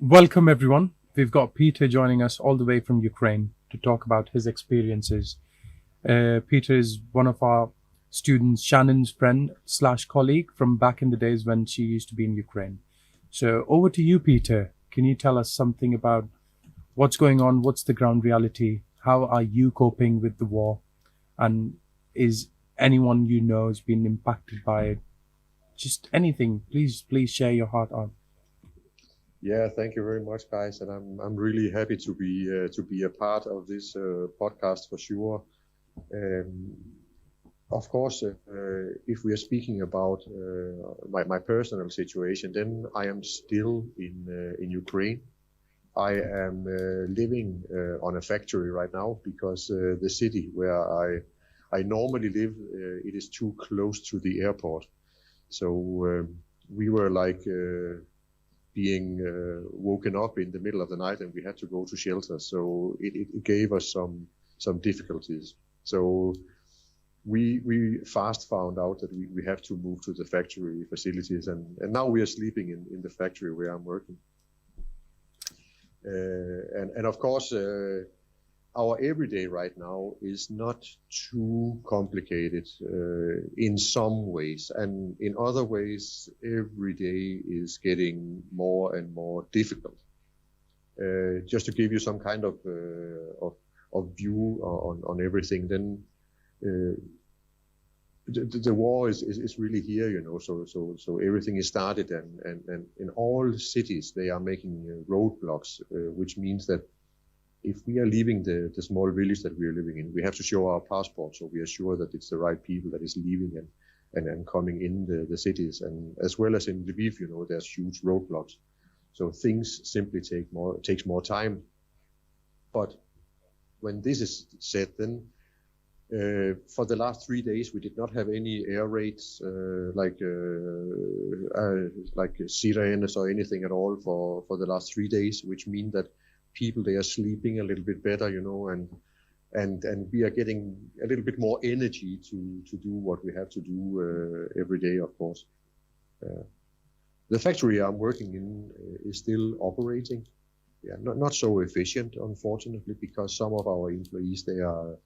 Welcome, everyone. We've got Peter joining us all the way from Ukraine to talk about his experiences. Peter is one of our students, Shannon's friend slash colleague from back in the days when she used to be in Ukraine. So over to you, Peter. Can you tell us something about what's going on? What's the ground reality? How are you coping with the war? And is anyone you know has been impacted by it? Just anything. Please share your heart out. Yeah, thank you very much, guys, and I'm really happy to be a part of this podcast for sure. Um, of course, if we are speaking about my personal situation, then I am still in Ukraine. I am living on a factory right now because the city where I normally live it is too close to the airport. So we were like. Being woken up in the middle of the night and we had to go to shelter. So it gave us some difficulties. So we fast found out that we have to move to the factory facilities and now we are sleeping in the factory where I'm working. And of course, our everyday right now is not too complicated in some ways, and in other ways, every day is getting more and more difficult. Just to give you some kind of view on everything, then the war is really here, you know. So everything is started, and in all cities they are making roadblocks, which means that if we are leaving the small village that we are living in, we have to show our passport so we are sure that it's the right people that is leaving and coming in the cities. And as well as in Lviv, you know, there's huge roadblocks. So things simply takes more time. But when this is said, then for the last 3 days, we did not have any air raids like sirens or anything at all for the last 3 days, which mean that people, they are sleeping a little bit better, you know, and we are getting a little bit more energy to do what we have to do every day, of course. The factory I'm working in is still operating. Yeah, not so efficient, unfortunately, because some of our employees, they are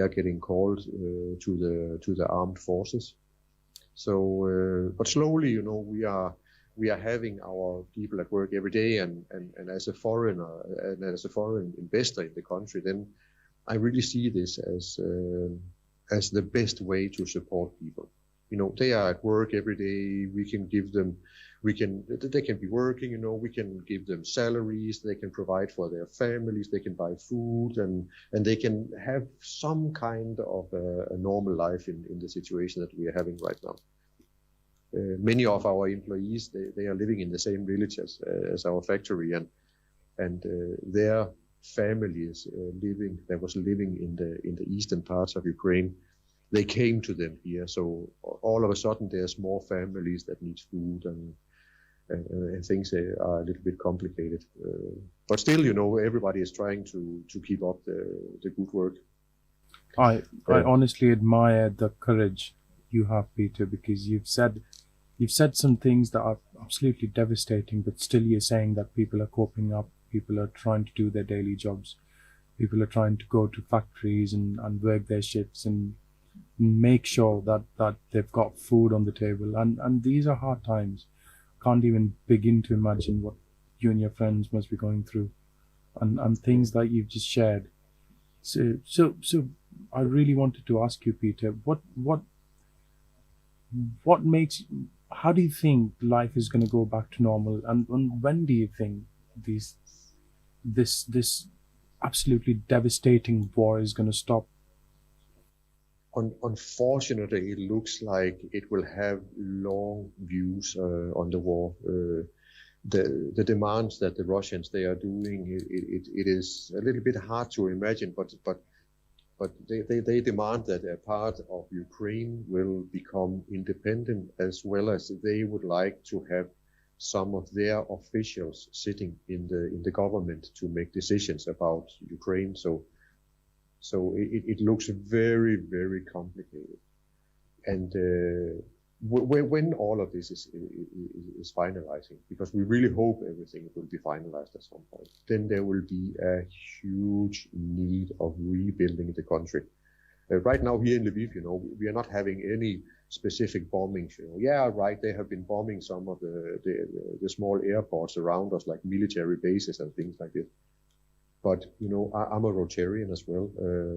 getting called to the armed forces. So, but slowly, you know, we are having our people at work every day, and as a foreigner and as a foreign investor in the country, then I really see this as the best way to support people. You know, they are at work every day. We can give them, they can be working. You know, we can give them salaries. They can provide for their families. They can buy food, and they can have some kind of a normal life in the situation that we are having right now. Many of our employees, they are living in the same village as our factory, and their families that was living in the eastern parts of Ukraine, they came to them here. So all of a sudden, there's more families that need food, and things are a little bit complicated. But still, you know, everybody is trying to keep up the good work. I honestly admire the courage you have, Peter, because you've said some things that are absolutely devastating, but still you're saying that people are coping up, people are trying to do their daily jobs, people are trying to go to factories and work their shifts and make sure that they've got food on the table. And these are hard times. Can't even begin to imagine what you and your friends must be going through, and things that you've just shared. So I really wanted to ask you, Peter, what makes, how do you think life is going to go back to normal, and when do you think this absolutely devastating war is going to stop? Unfortunately, it looks like it will have long views on the war. The demands that the Russians they are doing, it is a little bit hard to imagine, but they demand that a part of Ukraine will become independent, as well as they would like to have some of their officials sitting in the government to make decisions about Ukraine. So it looks very, very complicated. And when all of this is finalizing, because we really hope everything will be finalized at some point, then there will be a huge need of rebuilding the country. Right now here in Lviv, we are not having any specific bombings. Yeah, right. They have been bombing some of the small airports around us, like military bases and things like this. But I'm a Rotarian as well.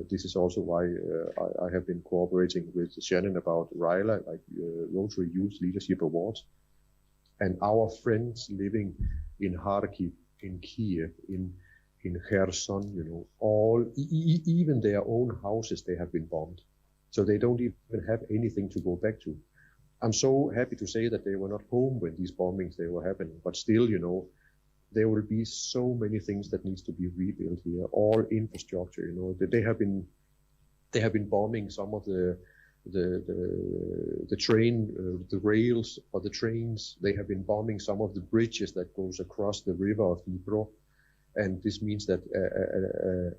This is also why I have been cooperating with Shannon about RILA, like Rotary Youth Leadership Awards, and our friends living in Kharkiv, in Kiev, in Kherson, all even their own houses, they have been bombed, so they don't even have anything to go back to. I'm so happy to say that they were not home when these bombings they were happening, but still, there will be so many things that needs to be rebuilt here. All infrastructure, they have been bombing some of the train, the rails for the trains. They have been bombing some of the bridges that goes across the river of Dnipro, and this means that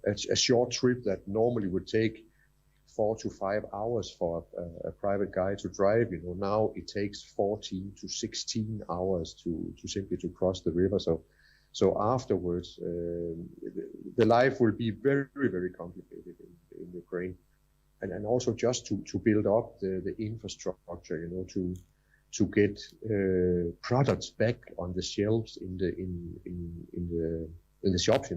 a short trip that normally would take 4 to 5 hours for a private guy to drive, now it takes 14 to 16 hours to simply to cross the river. So afterwards, the life will be very, very complicated in Ukraine, and also just to build up the infrastructure, to get products back on the shelves in the shops.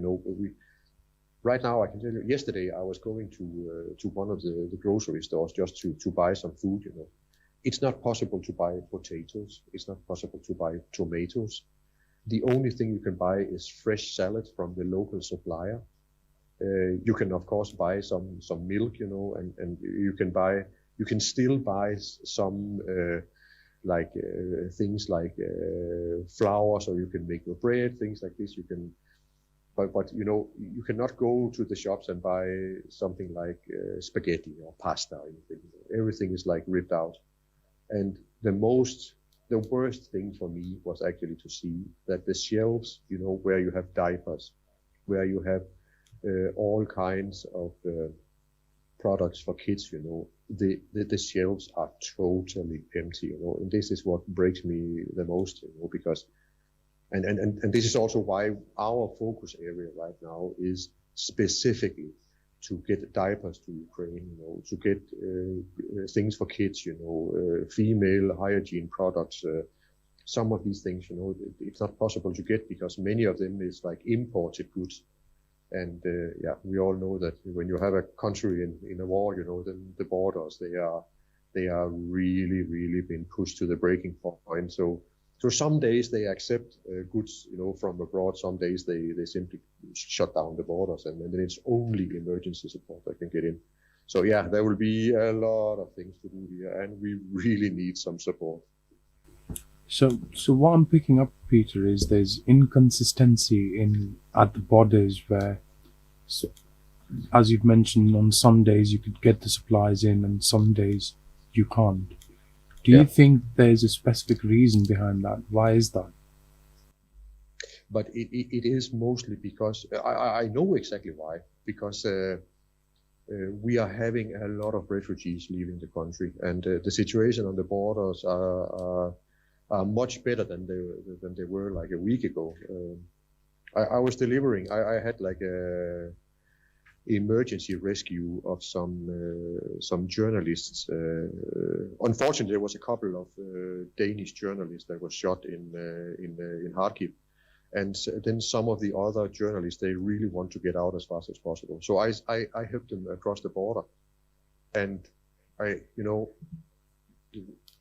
Right now, I can tell you, yesterday I was going to one of the grocery stores just to buy some food. It's not possible to buy potatoes. It's not possible to buy tomatoes. The only thing you can buy is fresh salad from the local supplier. You can of course buy some milk, and you can still buy some things like flour, so you can make your bread, things like this. You can, but you cannot go to the shops and buy something like spaghetti or pasta or anything. Everything is like ripped out, and the worst thing for me was actually to see that the shelves, where you have diapers, where you have all kinds of products for kids, the shelves are totally empty, and this is what breaks me the most, because, and this is also why our focus area right now is specifically to get diapers to Ukraine, to get things for kids, female hygiene products. Some of these things, it's not possible to get because many of them is like imported goods. And we all know that when you have a country in a war, then the borders, they are really, really been pushed to the breaking point. So some days they accept goods, from abroad. Some days they simply shut down the borders, and then it's only emergency support that can get in. So there will be a lot of things to do here, and we really need some support. So what I'm picking up, Peter, is there's inconsistency at the borders where, as you've mentioned, on some days you could get the supplies in, and some days you can't. Do you think there's a specific reason behind that? Why is that? But it is mostly because I know exactly why. Because we are having a lot of refugees leaving the country, and the situation on the borders are much better than they were like a week ago. I was delivering. I had like a emergency rescue of some journalists. Unfortunately, there was a couple of Danish journalists that were shot in Kharkiv, and then some of the other journalists, they really want to get out as fast as possible. So I helped them across the border, and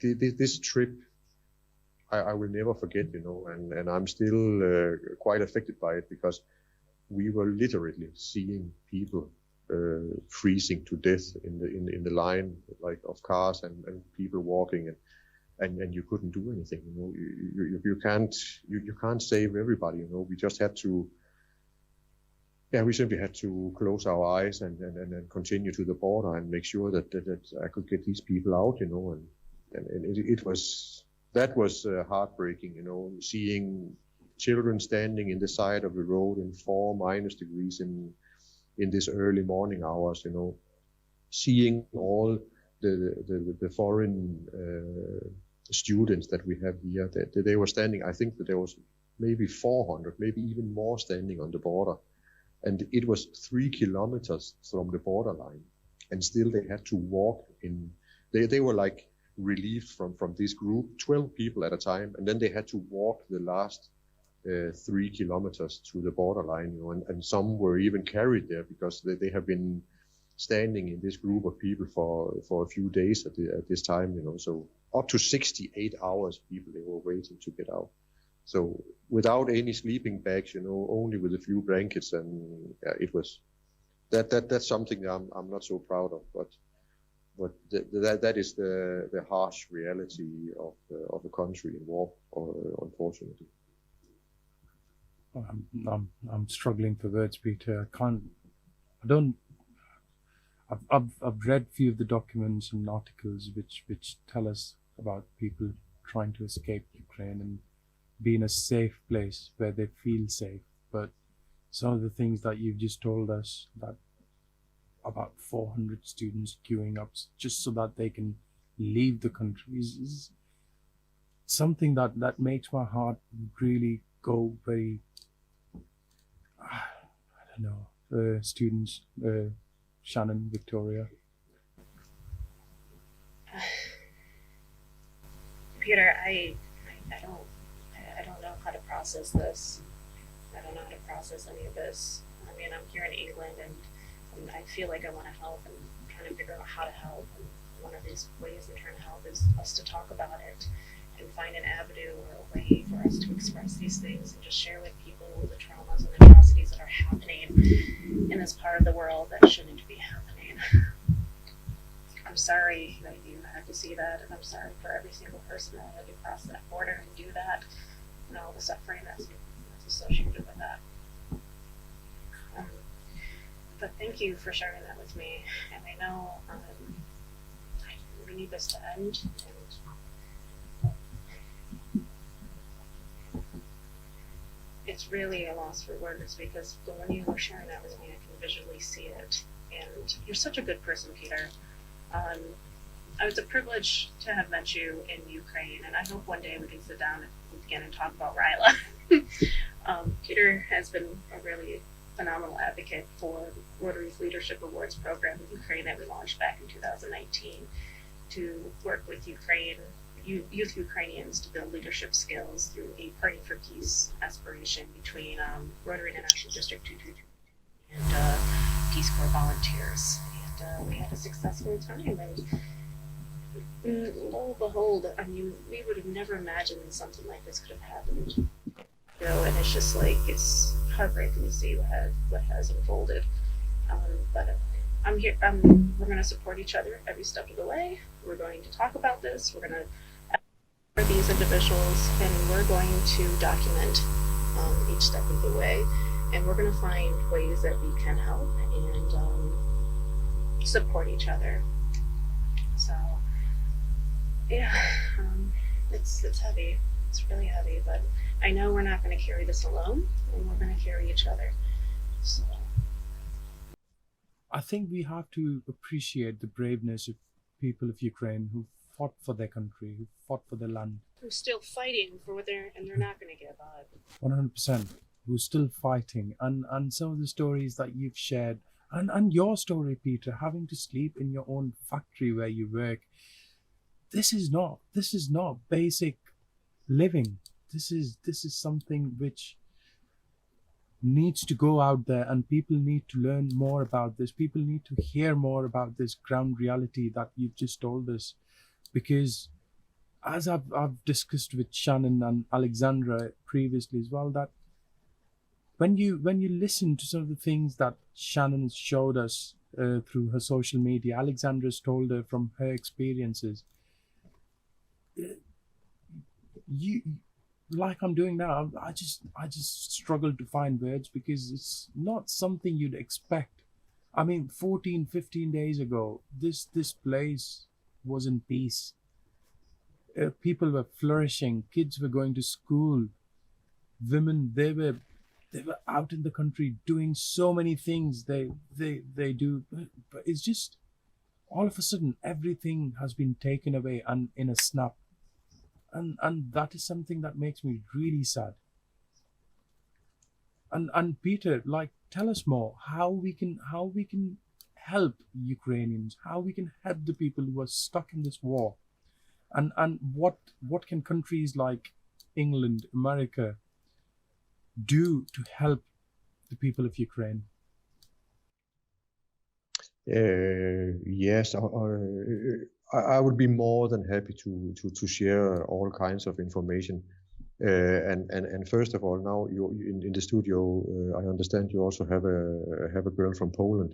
this trip I will never forget, and I'm still quite affected by it, because we were literally seeing people freezing to death in the line, like, of cars and people walking, and you couldn't do anything. You can't save everybody. We just had to. We simply had to close our eyes and continue to the border and make sure that I could get these people out. That was heartbreaking. Seeing children standing in the side of the road in 4- degrees in this early morning hours, seeing all the foreign students that we have here, they were standing. I think that there was maybe 400, maybe even more standing on the border, and it was 3 kilometers from the borderline, and still they had to walk in. They were like relieved from this group, 12 people at a time, and then they had to walk the last 3 kilometers to the borderline, and some were even carried there because they have been standing in this group of people for a few days at this time, so up to 68 hours people, they were waiting to get out. So without any sleeping bags, only with a few blankets, and it was that's something I'm not so proud of, but that is the harsh reality of a country in war, unfortunately. I'm struggling for words, Peter. I've read a few of the documents and articles which tell us about people trying to escape Ukraine and be in a safe place where they feel safe. But some of the things that you've just told us, that about 400 students queuing up just so that they can leave the country, is something that makes my heart really go very, I don't know, students, Shannon, Victoria. Peter, I don't know how to process this. I don't know how to process any of this. I mean, I'm here in England, and I feel like I want to help, and I'm trying to figure out how to help. And one of these ways I'm trying to help is us to talk about it and find an avenue or a way for us to express these things and just share with people the traumas and atrocities that are happening in this part of the world that shouldn't be happening. I'm sorry that you had to see that, and I'm sorry for every single person that had to cross that border and do that, and all the suffering that's associated with that. But thank you for sharing that with me, and I know we need this to end, and it's really a loss for words, because when you were sharing that with me, I can visually see it, and you're such a good person, Peter. It's a privilege to have met you in Ukraine, and I hope one day we can sit down again and talk about Ryla. Peter has been a really phenomenal advocate for Rotary's Leadership Awards program in Ukraine that we launched back in 2019 to work with youth Ukrainians to build leadership skills through a Party for Peace aspiration between Rotary International District 222 and Peace Corps volunteers. And we had a successful time, and lo and behold, I mean, we would have never imagined something like this could have happened. And it's just like, it's heartbreaking to see what has unfolded. But I'm here. We're going to support each other every step of the way. We're going to talk about this. We're going to for these individuals, and we're going to document each step of the way. And we're going to find ways that we can help and support each other. So, yeah, it's heavy. It's really heavy, but I know we're not going to carry this alone, and we're going to carry each other. So, I think we have to appreciate the braveness of people of Ukraine who fought for their country, who fought for their land. Who's still fighting for and they're not going to give up. 100%. Who's still fighting. And some of the stories that you've shared, and your story, Peter, having to sleep in your own factory where you work. This is not basic living. This is something which needs to go out there, and people need to learn more about this. People need to hear more about this ground reality that you've just told us, because as I've discussed with Shannon and Alexandra previously as well, that when you listen to some of the things that Shannon showed us through her social media, Alexandra's told her from her experiences, you, like I'm doing now, I just struggle to find words, because it's not something you'd expect. I mean, 15 days ago, this place was in peace. People were flourishing. Kids were going to school. Women, they were out in the country doing so many things they do. But it's just all of a sudden everything has been taken away and in a snap, and that is something that makes me really sad. And Peter, like, tell us more how we can help Ukrainians, how we can help the people who are stuck in this war, and what can countries like England, America do to help the people of Ukraine? Yes, I would be more than happy to share all kinds of information. And first of all, now you in the studio, I understand you also have a girl from Poland.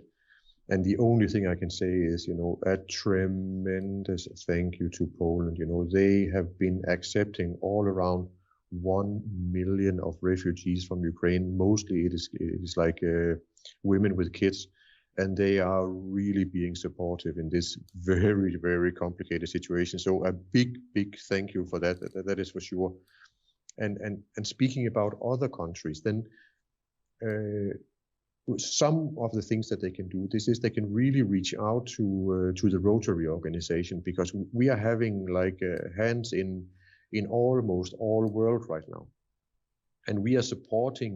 And the only thing I can say is, a tremendous thank you to Poland. They have been accepting all around 1 million of refugees from Ukraine. Mostly it is like women with kids, and they are really being supportive in this very, very complicated situation. So a big thank you for that. That is for sure. And speaking about other countries, then some of the things that they can do, this is they can really reach out to the Rotary organization, because we are having like hands in almost all world right now, and we are supporting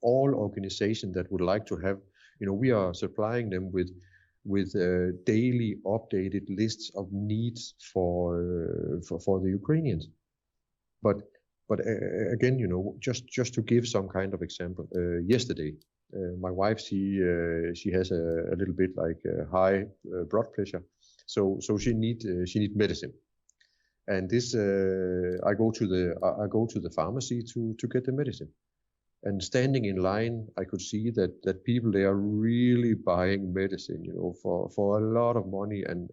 all organizations that would like to have. We are supplying them with daily updated lists of needs for the Ukrainians. But again, just to give some kind of example, yesterday. My wife, she has a little bit like high blood pressure, so she need medicine, and this I go to the pharmacy to get the medicine, and standing in line, I could see that people, they are really buying medicine, for a lot of money, and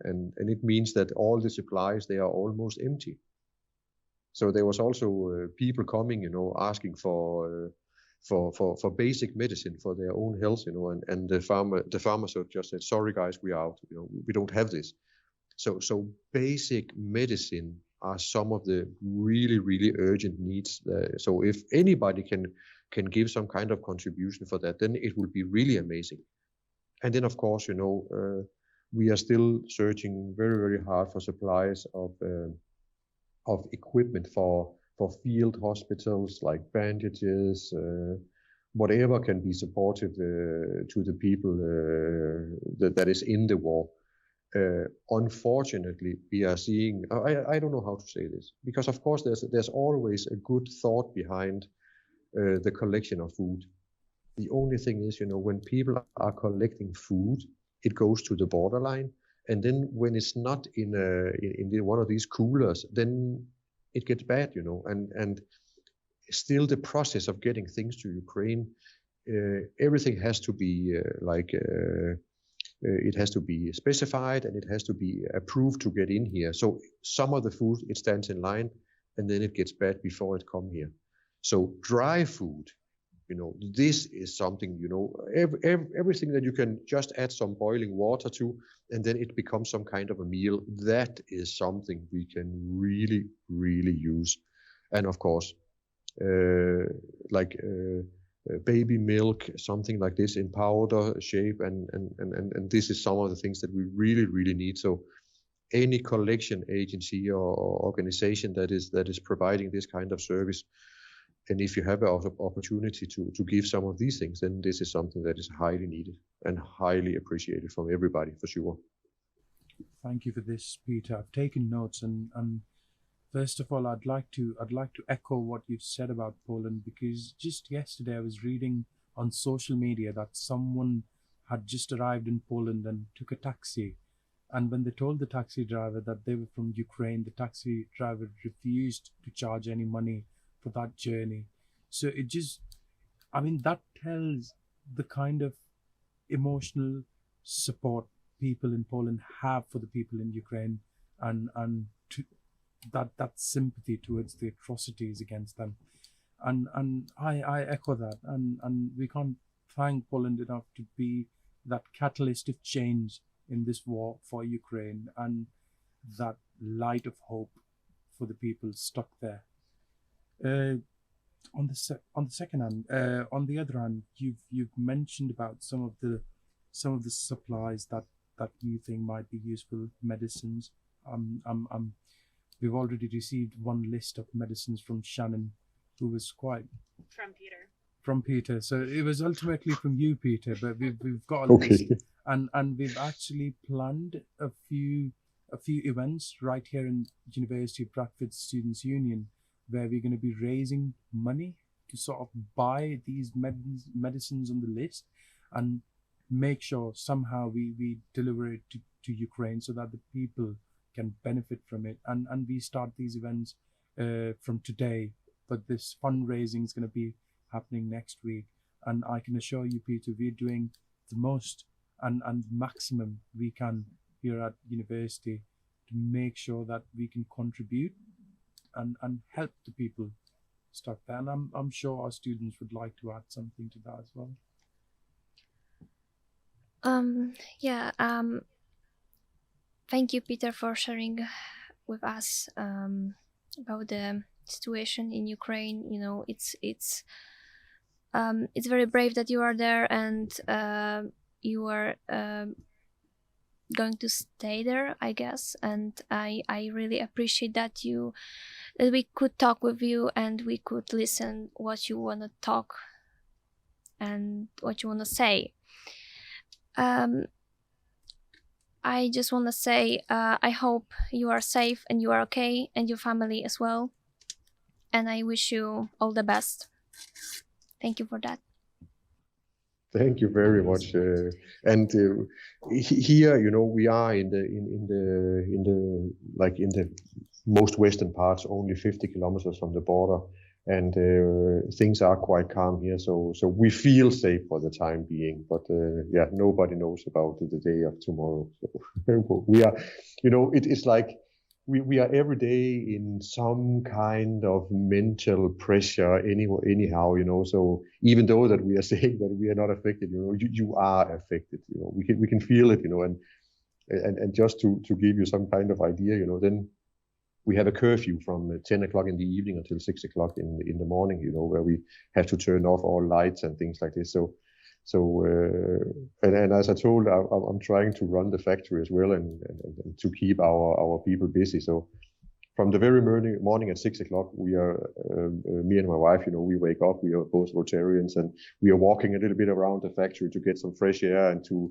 it means that all the supplies, they are almost empty. So there was also people coming, asking for basic medicine for their own health, and the pharmacy just said, sorry guys, we are out, we don't have this. So basic medicine are some of the really, really urgent needs. So if anybody can give some kind of contribution for that, then it will be really amazing. And then of course, we are still searching very, very hard for supplies of equipment for field hospitals, like bandages, whatever can be supportive to the people that is in the war. Unfortunately, we are seeing, I don't know how to say this, because of course there's always a good thought behind the collection of food. The only thing is, when people are collecting food, it goes to the borderline, and then when it's not in one of these coolers, then it gets bad, and still the process of getting things to Ukraine, everything has to be it has to be specified, and it has to be approved to get in here. So some of the food, it stands in line, and then it gets bad before it comes here. So dry food, this is something, everything that you can just add some boiling water to, and then it becomes some kind of a meal. That is something we can really, really use. And of course, baby milk, something like this in powder shape, and this is some of the things that we really, really need. So any collection agency or organization that is providing this kind of service, and if you have an opportunity to give some of these things, then this is something that is highly needed and highly appreciated from everybody, for sure. Thank you for this, Peter. I've taken notes, and first of all, I'd like to echo what you've said about Poland, because just yesterday I was reading on social media that someone had just arrived in Poland and took a taxi, and when they told the taxi driver that they were from Ukraine, the taxi driver refused to charge any money for that journey. So it just, that tells the kind of emotional support people in Poland have for the people in Ukraine, and to that sympathy towards the atrocities against them. And I echo that, and we can't thank Poland enough to be that catalyst of change in this war for Ukraine, and that light of hope for the people stuck there. On the second hand, on the other hand, you've mentioned about some of the supplies that that you think might be useful medicines. We've already received one list of medicines from Shannon, who was quite From Peter. from Peter. So it was ultimately from you, Peter, but we've got a Okay. list, and we've actually planned a few events right here in University of Bradford Students' Union, where we're going to be raising money to sort of buy these medicines on the list and make sure somehow we deliver it to Ukraine so that the people can benefit from it. And we start these events from today, but this fundraising is going to be happening next week. And I can assure you, Peter, we're doing the most and maximum we can here at university to make sure that we can contribute and help the people stuck there. And I'm sure our students would like to add something to that as well. Thank you, Peter, for sharing with us about the situation in Ukraine. You know, it's very brave that you are there, and you are going to stay there, I guess. And I really appreciate that we could talk with you and we could listen what you want to talk and what you want to say. I just want to say I hope you are safe and you are okay, and your family as well. And I wish you all the best. Thank you for that. Thank you very much. Here, you know, we are in the most western parts, only 50 kilometers from the border, and things are quite calm here. So we feel safe for the time being. But nobody knows about the day of tomorrow. So we are, you know, it's like we are every day in some kind of mental pressure anyhow, you know. So even though that we are saying that we are not affected, you know, you are affected. You know, we can feel it, you know, and just to give you some kind of idea, you know, then we have a curfew from 10 o'clock in the evening until 6 o'clock in the morning, you know, where we have to turn off all lights and things like this. And as I told, I'm trying to run the factory as well and to keep our people busy. So from the very morning at 6 o'clock, we are, me and my wife, you know, we wake up, we are both Rotarians, and we are walking a little bit around the factory to get some fresh air and to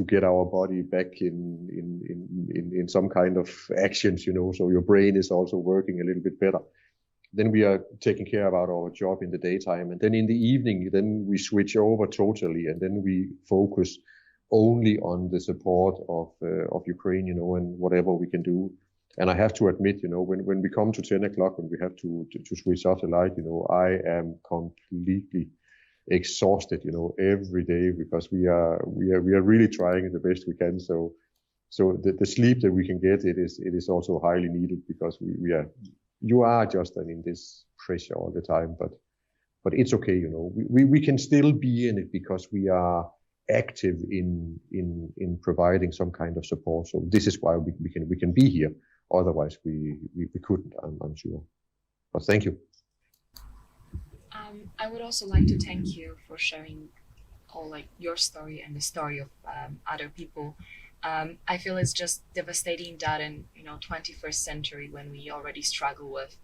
get our body back in some kind of actions, you know, so your brain is also working a little bit better. Then we are taking care about our job in the daytime, and then in the evening, then we switch over totally, and then we focus only on the support of Ukraine, you know, and whatever we can do. And I have to admit, you know, when we come to 10 o'clock and we have to switch off the light, you know, I am completely exhausted, you know, every day, because we are really trying the best we can. So the sleep that we can get, it is also highly needed, because you are just in this pressure all the time, but it's okay, you know, we can still be in it because we are active in providing some kind of support. So this is why we can be here. Otherwise we couldn't, I'm sure. But thank you. I would also like to thank you for sharing all your story and the story of other people. I feel it's just devastating that in 21st century, when we already struggle with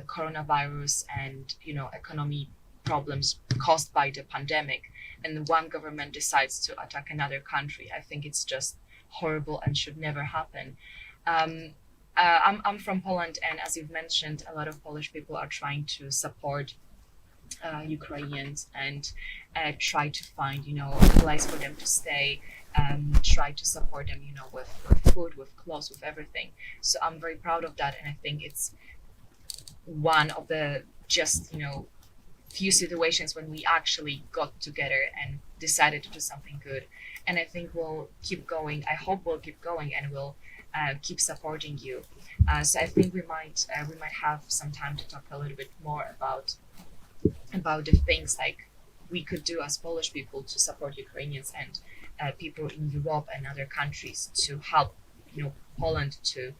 coronavirus and economy problems caused by the pandemic, and one government decides to attack another country. I think it's just horrible and should never happen. I'm from Poland, and as you've mentioned, a lot of Polish people are trying to support Ukrainians and try to find a place for them to stay, try to support them with food, with clothes, with everything. So I'm very proud of that, and I think it's one of the just few situations when we actually got together and decided to do something good. And I think we'll keep going. I hope we'll keep going, and we'll keep supporting you. So I think we might have some time to talk a little bit more about the things like we could do as Polish people to support Ukrainians and people in Europe and other countries to help Poland to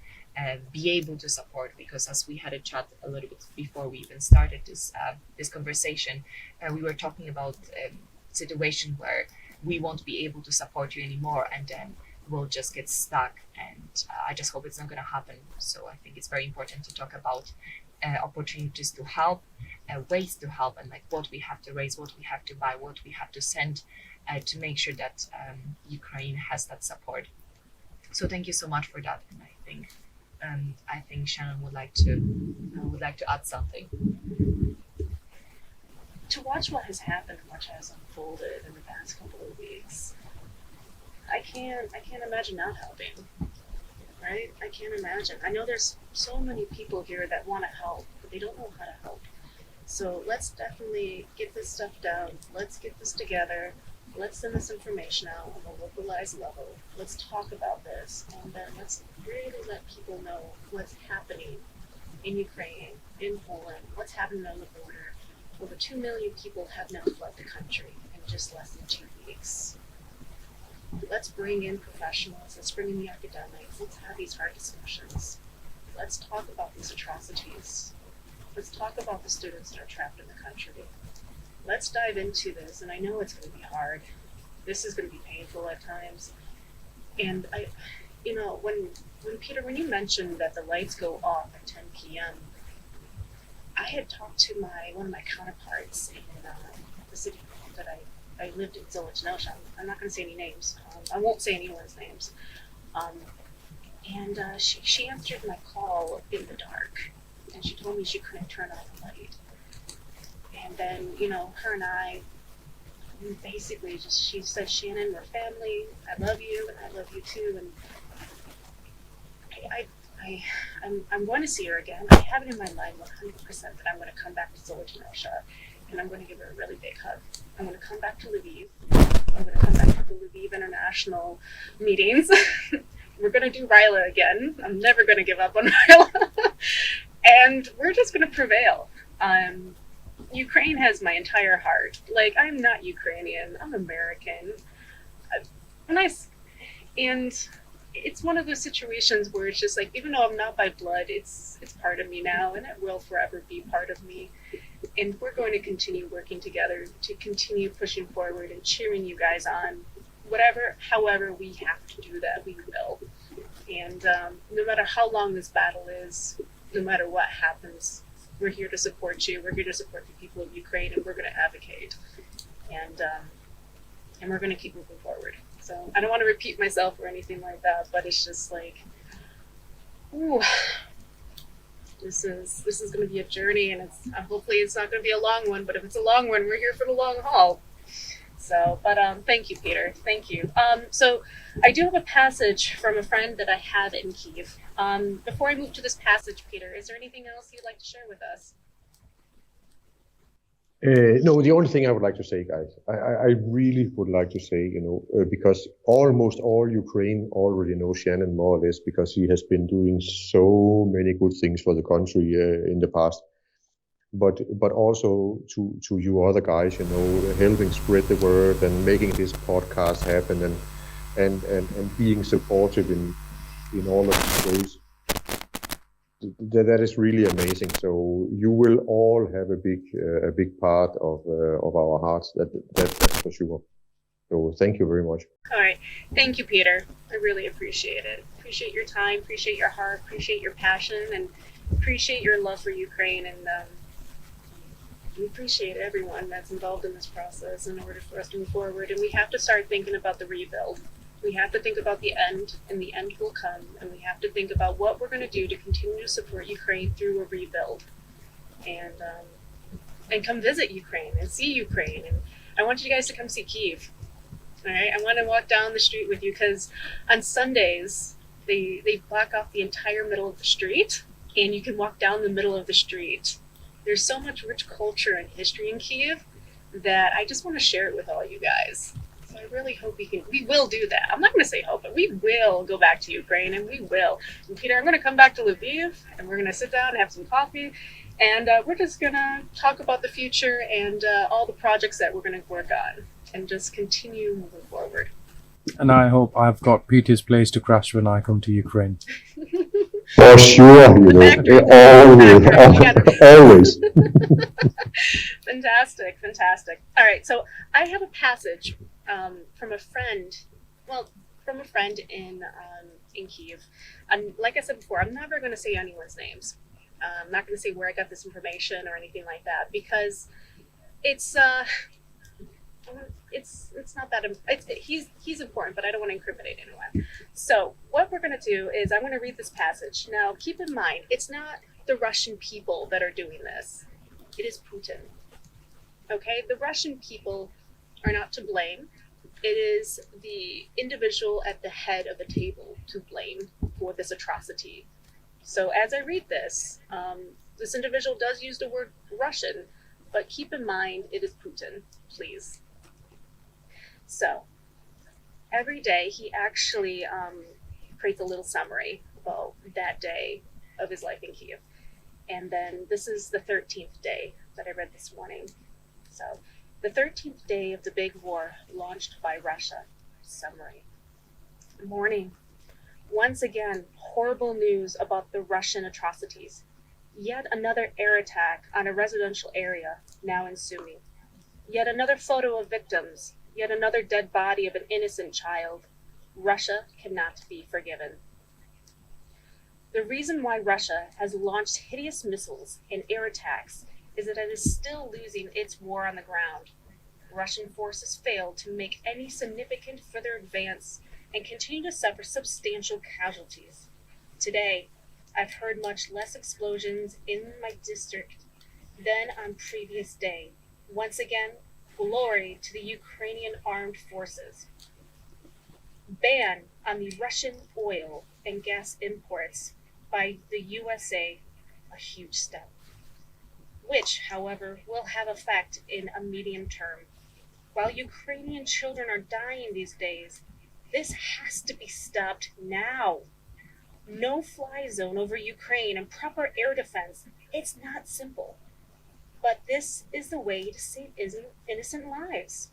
be able to support, because as we had a chat a little bit before we even started this conversation, we were talking about a situation where we won't be able to support you anymore, and then will just get stuck. And I just hope it's not going to happen. So I think it's very important to talk about opportunities to help, ways to help, and like what we have to raise, what we have to buy, what we have to send to make sure that Ukraine has that support. So thank you so much for that. And I think Shannon would like to add something. To watch what has happened, what has unfolded in the past couple of weeks, I can't imagine not helping. Right? I can't imagine. I know there's so many people here that want to help, but they don't know how to help. So let's definitely get this stuff down. Let's get this together. Let's send this information out on a localized level. Let's talk about this, and then let's really let people know what's happening in Ukraine, in Poland, what's happening on the border. Over 2 million people have now fled the country in just less than 2 weeks. Let's bring in professionals, let's bring in the academics, let's have these hard discussions. Let's talk about these atrocities. Let's talk about the students that are trapped in the country. Let's dive into this, and I know it's going to be hard. This is going to be painful at times. And when Peter, when you mentioned that the lights go off at 10 p.m., I had talked to one of my counterparts in the city that I lived in, Zolochnosha. I'm not going to say any names. I won't say anyone's names. And she answered my call in the dark, and she told me she couldn't turn on the light. And then, her and I, basically she said, Shannon, we're family. I love you, and I love you too. And I'm going to see her again. I have it in my mind 100% that I'm going to come back to Zolochnosha, and I'm going to give her a really big hug. I'm going to come back to Lviv. I'm going to come back to the Lviv International meetings. We're going to do Ryla again. I'm never going to give up on Ryla. And we're just going to prevail. Ukraine has my entire heart. Like, I'm not Ukrainian. I'm American. And it's one of those situations where it's just like, even though I'm not by blood, it's part of me now, and it will forever be part of me. And we're going to continue working together to continue pushing forward and cheering you guys on. However we have to do that, we will. And no matter how long this battle is, no matter what happens, we're here to support you. We're here to support the people of Ukraine, and we're going to advocate. And we're going to keep moving forward. So I don't want to repeat myself or anything like that, but it's just like, ooh, this is going to be a journey, and hopefully it's not going to be a long one. But if it's a long one, we're here for the long haul. So, but thank you, Peter. Thank you. So I do have a passage from a friend that I have in Kyiv. Before I move to this passage, Peter, is there anything else you'd like to share with us? No, the only thing I would like to say, guys, I really would like to say, because almost all Ukraine already knows Shannon more or less, because he has been doing so many good things for the country in the past. But also to you other guys, helping spread the word and making this podcast happen and being supportive in all of these ways. That is really amazing. So you will all have a big part of our hearts. That's for sure. So thank you very much. All right, thank you, Peter. I really appreciate it. Appreciate your time. Appreciate your heart. Appreciate your passion, and appreciate your love for Ukraine. And we appreciate everyone that's involved in this process in order for us to move forward. And we have to start thinking about the rebuild. We have to think about the end, and the end will come. And we have to think about what we're going to do to continue to support Ukraine through a rebuild. And come visit Ukraine and see Ukraine. And I want you guys to come see Kyiv. All right, I want to walk down the street with you, because on Sundays they block off the entire middle of the street, and you can walk down the middle of the street. There's so much rich culture and history in Kyiv that I just want to share it with all you guys. So I really hope we will do that. I'm not going to say hope, but we will go back to Ukraine, and we will. And Peter, I'm going to come back to Lviv, and we're going to sit down and have some coffee, and we're just going to talk about the future and all the projects that we're going to work on, and just continue moving forward. And I hope I've got Peter's place to crash when I come to Ukraine. For sure, always. Fantastic. All right, so I have a passage from a friend. Well, from a friend in Kyiv. And like I said before, I'm never going to say anyone's names. I'm not going to say where I got this information or anything like that, because it's not that he's important, but I don't want to incriminate anyone. So what we're going to do is I'm going to read this passage. Now, keep in mind, it's not the Russian people that are doing this. It is Putin. Okay, the Russian people are not to blame. It is the individual at the head of the table to blame for this atrocity. So as I read this, this individual does use the word Russian, but keep in mind it is Putin, please. So every day he actually creates a little summary about that day of his life in Kyiv. And then this is the 13th day that I read this morning. So the 13th day of the big war launched by Russia. Summary. Morning. Once again, horrible news about the Russian atrocities. Yet another air attack on a residential area now ensuing. Yet another photo of victims. Yet another dead body of an innocent child. Russia cannot be forgiven. The reason why Russia has launched hideous missiles and air attacks is that it is still losing its war on the ground. Russian forces failed to make any significant further advance and continue to suffer substantial casualties. Today, I've heard much less explosions in my district than on previous day. Once again, glory to the Ukrainian armed forces. Ban on the Russian oil and gas imports by the USA, a huge step, which, however, will have effect in a medium term. While Ukrainian children are dying these days, this has to be stopped now. No-fly zone over Ukraine and proper air defense. It's not simple, but this is the way to save innocent lives.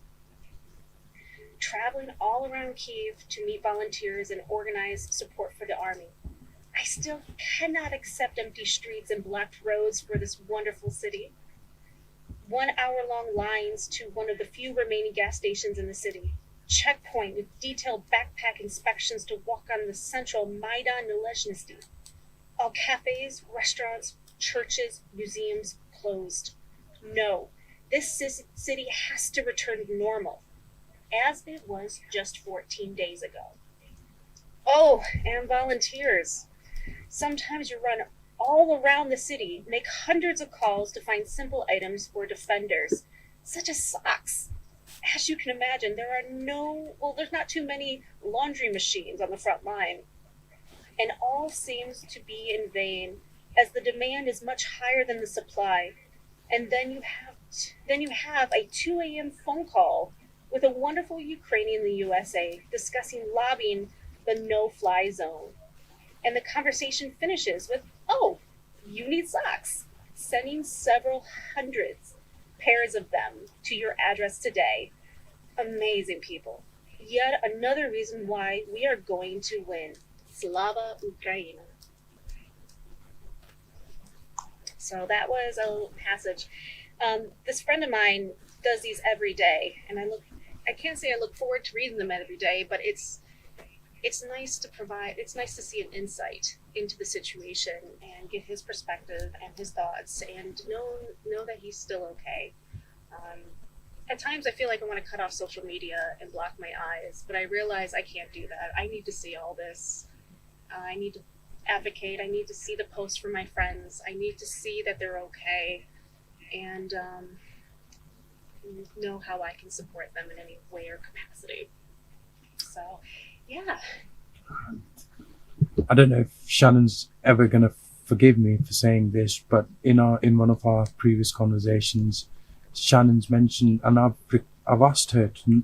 Traveling all around Kyiv to meet volunteers and organize support for the army. I still cannot accept empty streets and blocked roads for this wonderful city. 1 hour-long lines to one of the few remaining gas stations in the city. Checkpoint with detailed backpack inspections to walk on the central Maidan Nalezhnosti. All cafes, restaurants, churches, museums closed. No, this city has to return to normal, as it was just 14 days ago. Oh, and volunteers. Sometimes you run all around the city, make hundreds of calls to find simple items for defenders, such as socks. As you can imagine, there's not too many laundry machines on the front line. And all seems to be in vain, as the demand is much higher than the supply. And then you have a 2 a.m. phone call with a wonderful Ukrainian in the USA discussing lobbying the no-fly zone. And the conversation finishes with, "Oh, you need socks," sending several hundreds pairs of them to your address today. Amazing people. Yet another reason why we are going to win. Slava Ukraina. So that was a little passage. This friend of mine does these every day, and I can't say I look forward to reading them every day, but it's nice to see an insight into the situation and get his perspective and his thoughts and know that he's still okay. At times I feel like I want to cut off social media and block my eyes, but I realize I can't do that. I need to see all this. I need to advocate. I need to see the posts from my friends. I need to see that they're okay and know how I can support them in any way or capacity. So, yeah. I don't know if Shannon's ever going to forgive me for saying this, but in one of our previous conversations, Shannon's mentioned, and I've asked her to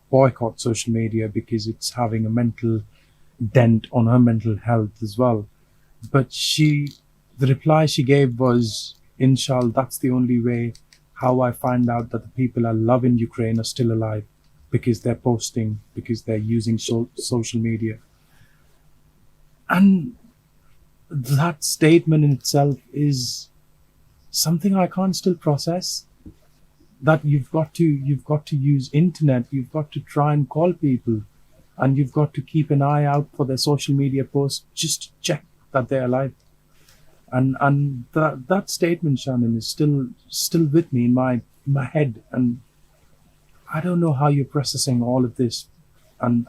boycott social media because it's having a mental dent on her mental health as well. But the reply she gave was, "Inshallah, that's the only way how I find out that the people I love in Ukraine are still alive, because they're posting, because they're using social media." And that statement in itself is something I can't still process. That you've got to use internet, you've got to try and call people. and you've got to keep an eye out for their social media posts just to check that they're alive. And that statement, Shannon, is still with me in my head, and I don't know how you're processing all of this, and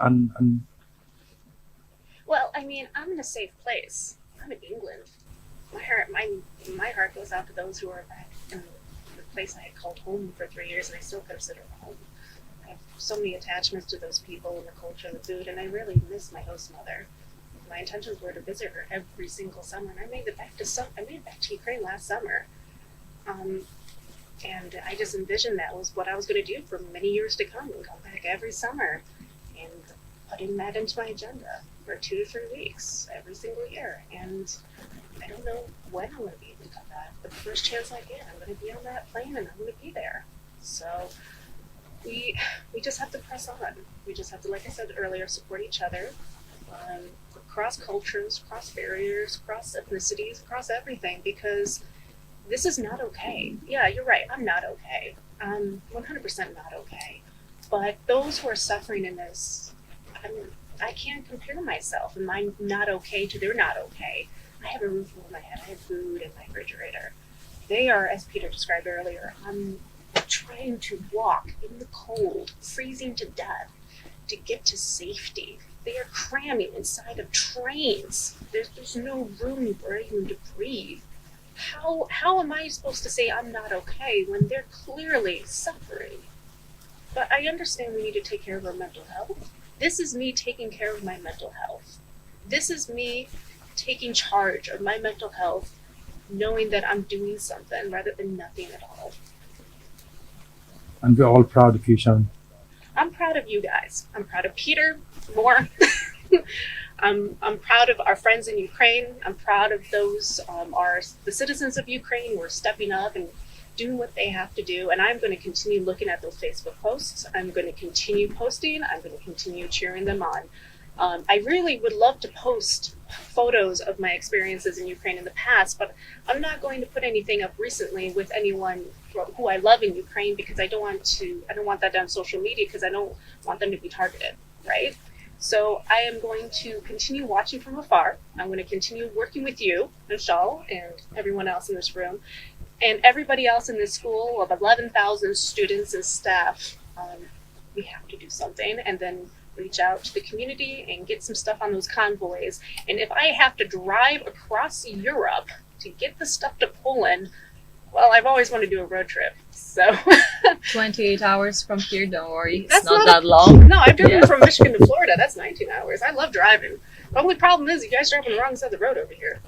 Well, I mean, I'm in a safe place. I'm in England. My heart goes out to those who are back in the place I had called home for 3 years, and I still consider home. I have so many attachments to those people and the culture and the food, and I really miss my host mother. My intentions were to visit her every single summer, and I made it back to Ukraine last summer. And I just envisioned that was what I was going to do for many years to come, and come back every summer, and putting that into my agenda for 2 to 3 weeks every single year. And I don't know when I'm going to be able to come back, but the first chance I get, I'm going to be on that plane and I'm going to be there. So we just have to press on. We just have to, like I said earlier, support each other. Across cultures, across barriers, across ethnicities, across everything, because this is not okay. Yeah, you're right. I'm not okay. I'm 100% not okay. But those who are suffering in this, I can't compare myself and my not okay to their not okay. I have a roof over my head. I have food in my refrigerator. They are, as Peter described earlier, I'm trying to walk in the cold, freezing to death to get to safety. They are cramming inside of trains. There's no room for anyone to breathe. How am I supposed to say I'm not okay when they're clearly suffering? But I understand we need to take care of our mental health. This is me taking care of my mental health. This is me taking charge of my mental health, knowing that I'm doing something rather than nothing at all. we're all proud of you, Shannon. I'm proud of you guys. I'm proud of Peter more. I'm proud of our friends in Ukraine. I'm proud of those the citizens of Ukraine who are stepping up and doing what they have to do. And I'm going to continue looking at those Facebook posts. I'm going to continue posting. I'm going to continue cheering them on. I really would love to post photos of my experiences in Ukraine in the past, but I'm not going to put anything up recently with anyone who I love in Ukraine, because I don't want that on social media, because I don't want them to be targeted, right? So I am going to continue watching from afar. I'm going to continue working with you, Michelle, and everyone else in this room, and everybody else in this school of 11,000 students and staff. We have to do something, and then reach out to the community and get some stuff on those convoys. And if I have to drive across Europe to get the stuff to Poland, well, I've always wanted to do a road trip. So 28 hours from here, don't worry. It's That's not not that long. no, I've driven from Michigan to Florida. That's 19 hours. I love driving. The only problem is you guys drive on the wrong side of the road over here.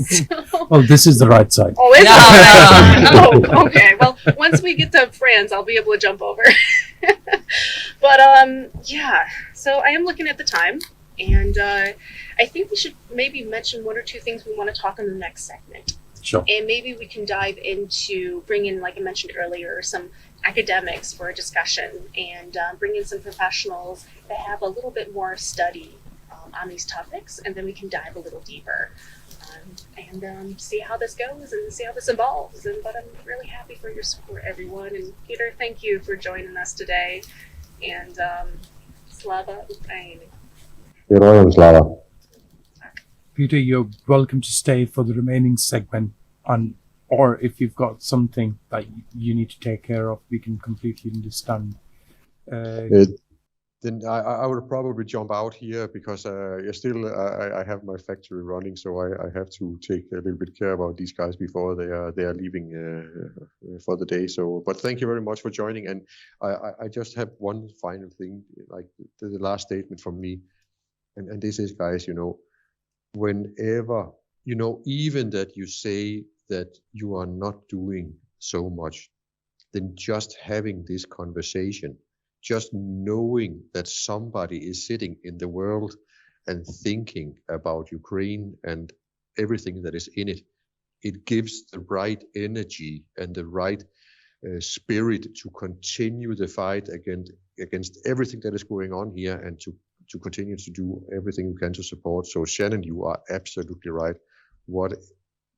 So, Well, this is the right side. oh, is No, it? Oh, okay. Well, once we get to France, I'll be able to jump over. But yeah. So I am looking at the time, and I think we should maybe mention 1 or 2 things we want to talk in the next segment. Sure. And maybe we can dive into bring in, like I mentioned earlier, some academics for a discussion, and bring in some professionals that have a little bit more study on these topics, and then we can dive a little deeper and see how this goes and see how this evolves. But I'm really happy for your support, everyone. And Peter, thank you for joining us today. And Slava Ukraine. Heroям slava. Peter, you're welcome to stay for the remaining segment, or if you've got something that you need to take care of, we can completely understand. Then I would probably jump out here, because I have my factory running, so I have to take a little bit care about these guys before they are leaving for the day. So, but thank you very much for joining. And I just have one final thing, like the last statement from me, and this is, guys, whenever, even that you say that you are not doing so much, then just having this conversation, just knowing that somebody is sitting in the world and thinking about Ukraine and everything that is in it, it gives the right energy and the right spirit to continue the fight against everything that is going on here, and to continue to do everything you can to support. So Shannon, you are absolutely right.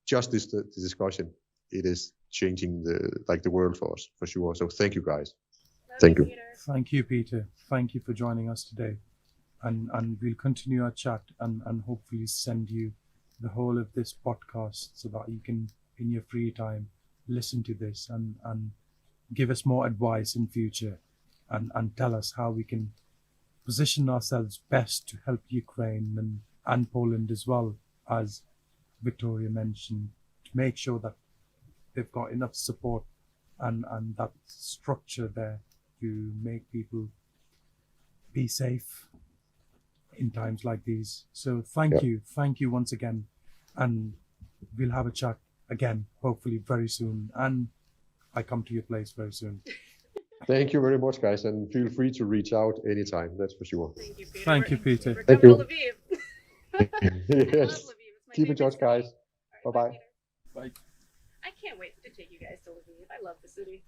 Just this discussion, it is changing the world for us, for sure. So thank you, guys. Thank you. Peter. Thank you, Peter. Thank you for joining us today. and we'll continue our chat and hopefully send you the whole of this podcast so that you can, in your free time, listen to this and give us more advice in future and tell us how we can position ourselves best to help Ukraine and Poland as well, as Victoria mentioned, to make sure that they've got enough support and that structure there to make people be safe in times like these. So thank you once again, and we'll have a chat again hopefully very soon, and I come to your place very soon. Thank you very much, guys, and feel free to reach out anytime. That's for sure. Thank you, Peter. Thank you, Peter. We're Thank coming you. to Lviv. I love Yes. Lviv. It's my Keep in favorite touch, city. guys. All right, Bye-bye. Peter. Bye. I can't wait to take you guys to Lviv. I love the city.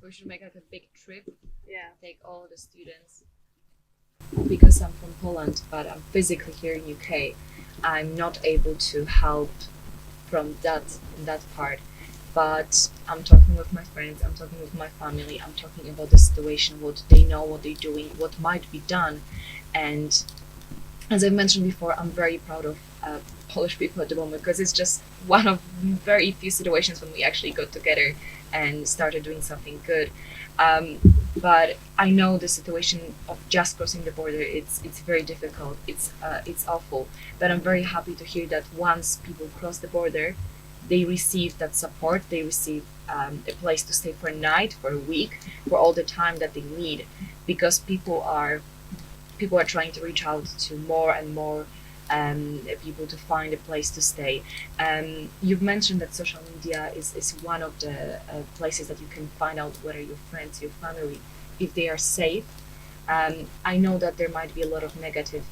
We should make like a big trip, Yeah. take all the students. Because I'm from Poland, but I'm physically here in UK, I'm not able to help from that part. But I'm talking with my friends, I'm talking with my family, I'm talking about the situation, what they know, what they're doing, what might be done. And as I've mentioned before, I'm very proud of Polish people at the moment, because it's just one of very few situations when we actually got together and started doing something good. But I know the situation of just crossing the border, it's very difficult, it's awful. But I'm very happy to hear that once people cross the border, they receive that support, they receive a place to stay for a night, for a week, for all the time that they need, because people are trying to reach out to more and more people to find a place to stay. You've mentioned that social media is one of the places that you can find out whether your friends, your family, if they are safe. I know that there might be a lot of negative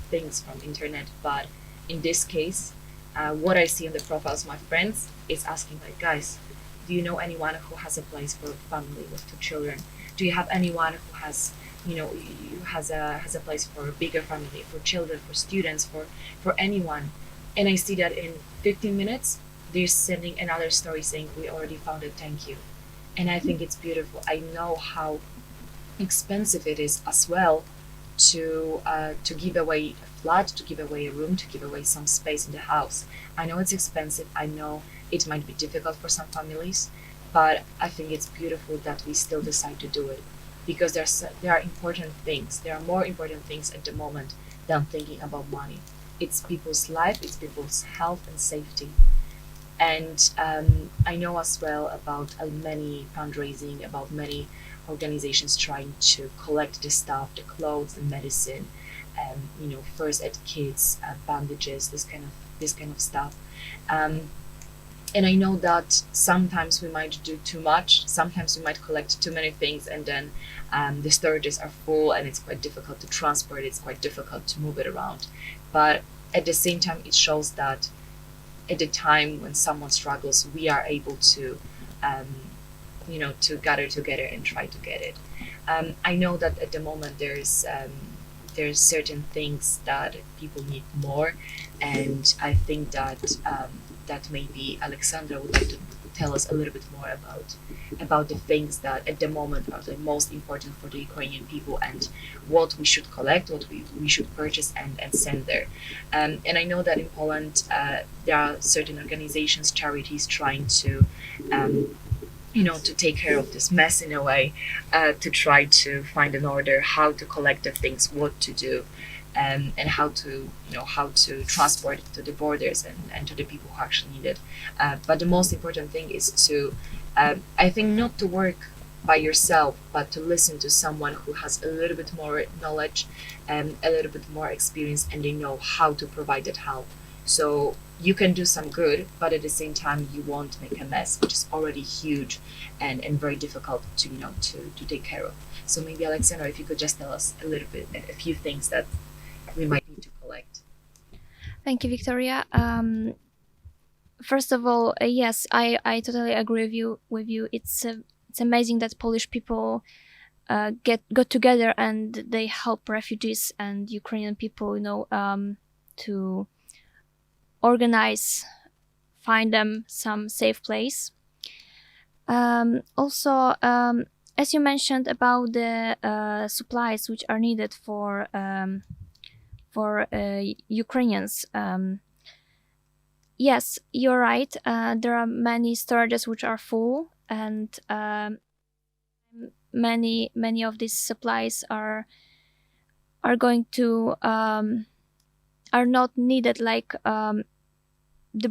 things from internet, but in this case, what I see in the profiles of my friends is asking, like, guys, do you know anyone who has a place for a family with 2 children? Do you have anyone who has, has a place for a bigger family, for children, for students, for anyone? And I see that in 15 minutes, they're sending another story saying, we already found it, thank you. And I think it's beautiful. I know how expensive it is as well to give away a flat, to give away a room, to give away some space in the house. I know it's expensive. I know it might be difficult for some families, but I think it's beautiful that we still decide to do it, because there are important things. There are more important things at the moment than thinking about money. It's people's life, it's people's health and safety. And I know as well about many fundraising, about many organizations trying to collect the stuff, the clothes, the medicine, first aid kits, bandages, this kind of stuff. And I know that sometimes we might do too much. Sometimes we might collect too many things, and then the storages are full, and it's quite difficult to transport. It's quite difficult to move it around. But at the same time, it shows that at the time when someone struggles, we are able to, to gather together and try to get it. I know that at the moment there's certain things that people need more, and I think that that maybe Alexandra would like to tell us a little bit more about the things that at the moment are the most important for the Ukrainian people, and what we should collect, what we should purchase and send there. And I know that in Poland there are certain organizations, charities trying to to take care of this mess in a way, to try to find an order, how to collect the things, what to do, and how to transport it to the borders and to the people who actually need it. But the most important thing is to, I think, not to work by yourself, but to listen to someone who has a little bit more knowledge and a little bit more experience, and they know how to provide that help. So you can do some good, but at the same time you won't make a mess, which is already huge and very difficult to take care of. So maybe Alexandra, if you could just tell us a few things that we might need to collect. Thank you, Victoria. First of all, yes, I totally agree with you. It's amazing that Polish people got together and they help refugees and Ukrainian people, to organize, find them some safe place. Also, as you mentioned about the supplies which are needed for Ukrainians, yes, you're right. There are many storages which are full, and many of these supplies are going to are not needed, like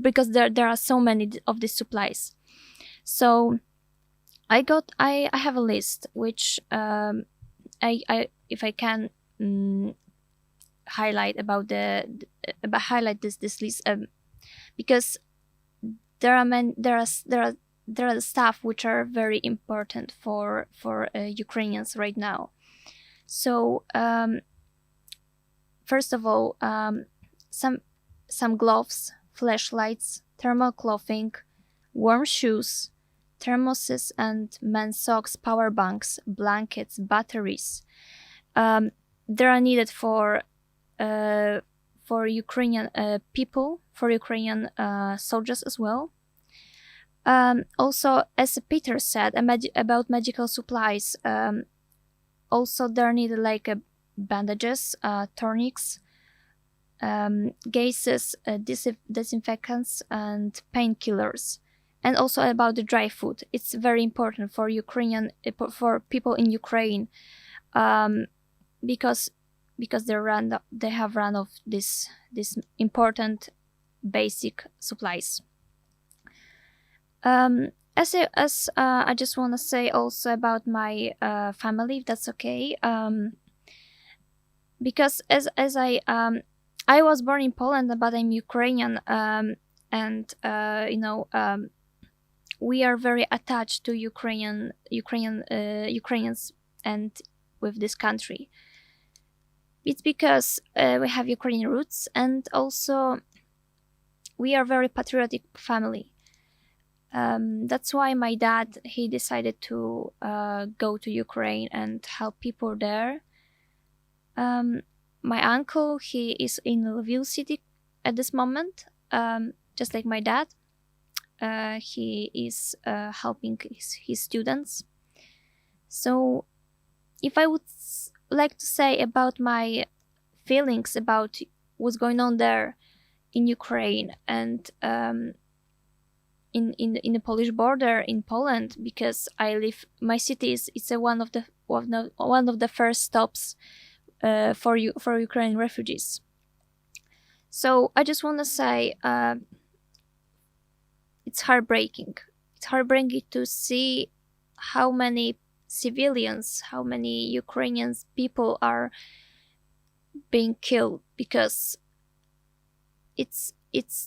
because there are so many of these supplies. So I have a list which I if I can highlight highlight this list, because there are stuff which are very important for Ukrainians right now. So first of all, some gloves, flashlights, thermal clothing, warm shoes, thermoses and men's socks, power banks, blankets, batteries. They are needed for Ukrainian people, for Ukrainian soldiers as well. Also, as Peter said about medical supplies, also there are needed like bandages, tourniquets, gases, disinfectants, and painkillers. And also about the dry food. It's very important for for people in Ukraine, because they have run of this important basic supplies. As I just want to say also about my family, if that's okay, because as I was born in Poland, but I'm Ukrainian, and we are very attached to Ukrainians and with this country. It's because we have Ukrainian roots, and also we are very patriotic family. That's why my dad, he decided to go to Ukraine and help people there. My uncle, he is in Lviv city at this moment, just like my dad. He is helping his students. So if I would like to say about my feelings about what's going on there in Ukraine and in the Polish border in Poland, because I live, my city it's one of the first stops for Ukrainian refugees. So I just want to say it's heartbreaking. It's heartbreaking to see how many civilians, how many Ukrainian people are being killed, because it's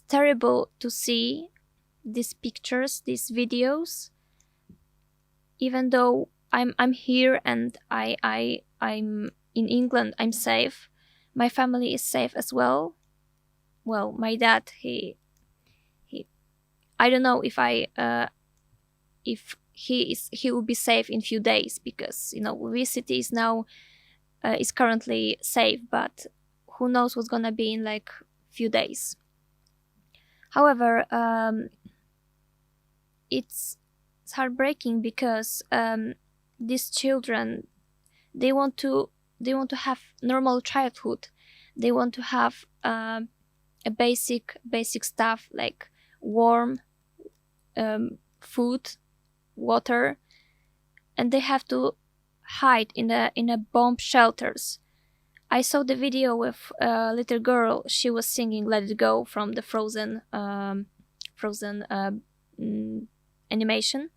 terrible to see these pictures, these videos. Even though I'm here and I'm in England, I'm safe. My family is safe as well. Well, my dad, he I don't know if he will be safe in few days, because Lviv city is now is currently safe, but who knows what's gonna be in like few days. However, it's heartbreaking because these children, they want to have normal childhood. They want to have a basic stuff like warm food, water, and they have to hide in a bomb shelters. I saw the video with a little girl. She was singing "Let It Go" from the Frozen animation,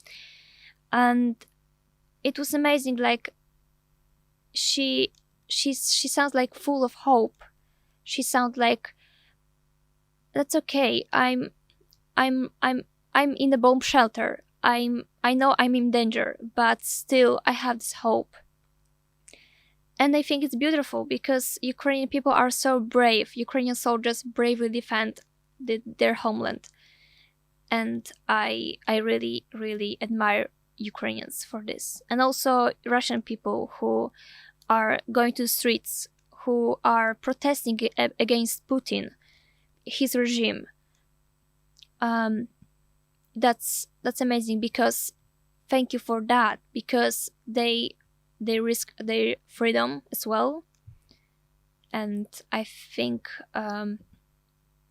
and it was amazing. Like she sounds like full of hope. She sounds like, that's okay. I'm in a bomb shelter. I know I'm in danger, but still I have this hope. And I think it's beautiful because Ukrainian people are so brave. Ukrainian soldiers bravely defend their homeland. And I really, really admire Ukrainians for this. And also Russian people who are going to the streets, who are protesting against Putin, his regime. That's amazing, because thank you for that, because they risk their freedom as well. And I think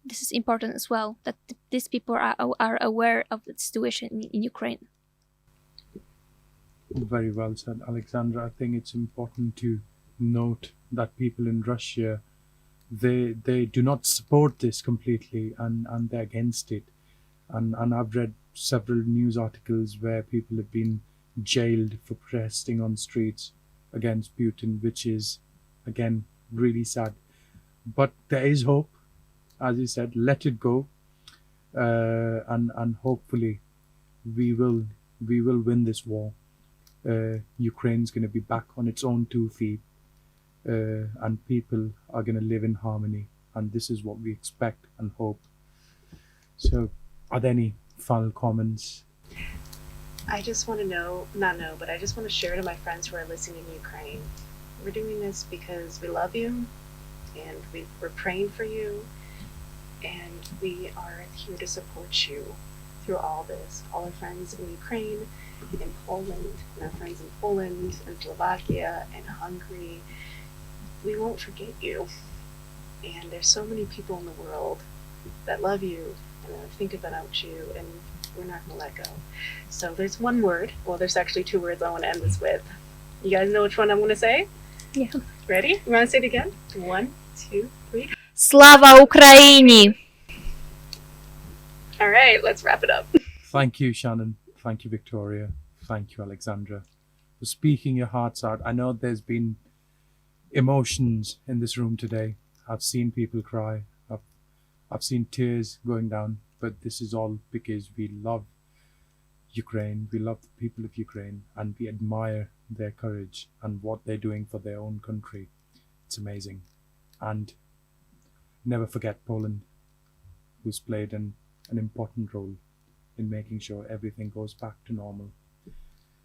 this is important as well, that these people are aware of the situation in Ukraine. Very well said, Alexandra. I think it's important to note that people in Russia, they do not support this completely, and they're against it. And I've read several news articles where people have been jailed for protesting on streets against Putin, which is, again, really sad. But there is hope, as you said. Let it go, and hopefully we will win this war. Ukraine's going to be back on its own 2 feet, and people are going to live in harmony, and this is what we expect and hope. So, are there any final comments? I just want to but I just want to share to my friends who are listening in Ukraine. We're doing this because we love you, and we're praying for you, and we are here to support you through all this. All our friends in Ukraine, in Poland, and our friends in Poland, and Slovakia, and Hungary, we won't forget you. And there's so many people in the world that love you and that think about you, and we're not going to let go. So there's one word. Well, there's actually 2 words I want to end this with. You guys know which one I'm going to say? Yeah. Ready? You want to say it again? 1, 2, 3. Slava Ukraini! All right, let's wrap it up. Thank you, Shannon. Thank you, Victoria. Thank you, Alexandra, for speaking your hearts out. I know there's been emotions in this room today. I've seen people cry. I've seen tears going down, but this is all because we love Ukraine. We love the people of Ukraine, and we admire their courage and what they're doing for their own country. It's amazing. And never forget Poland, who's played an important role in making sure everything goes back to normal.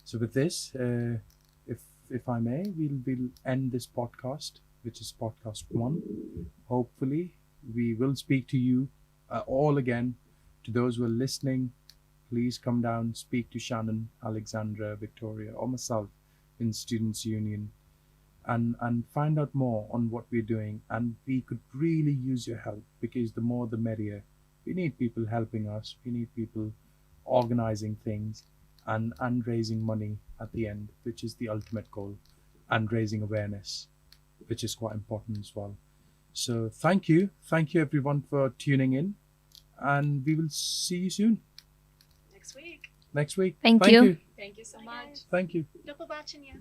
So with this, if I may, we'll end this podcast, which is podcast 1. Hopefully, we will speak to you all again. To those who are listening, please come down, speak to Shannon, Alexandra, Victoria, or myself in Students' Union, and find out more on what we're doing. And we could really use your help, because the more the merrier. We need people helping us. We need people organizing things and raising money at the end, which is the ultimate goal, and raising awareness, which is quite important as well. So thank you everyone for tuning in, and we will see you soon. Next week. Next week. Thank you. Thank you so much. Thank you. Do побачення.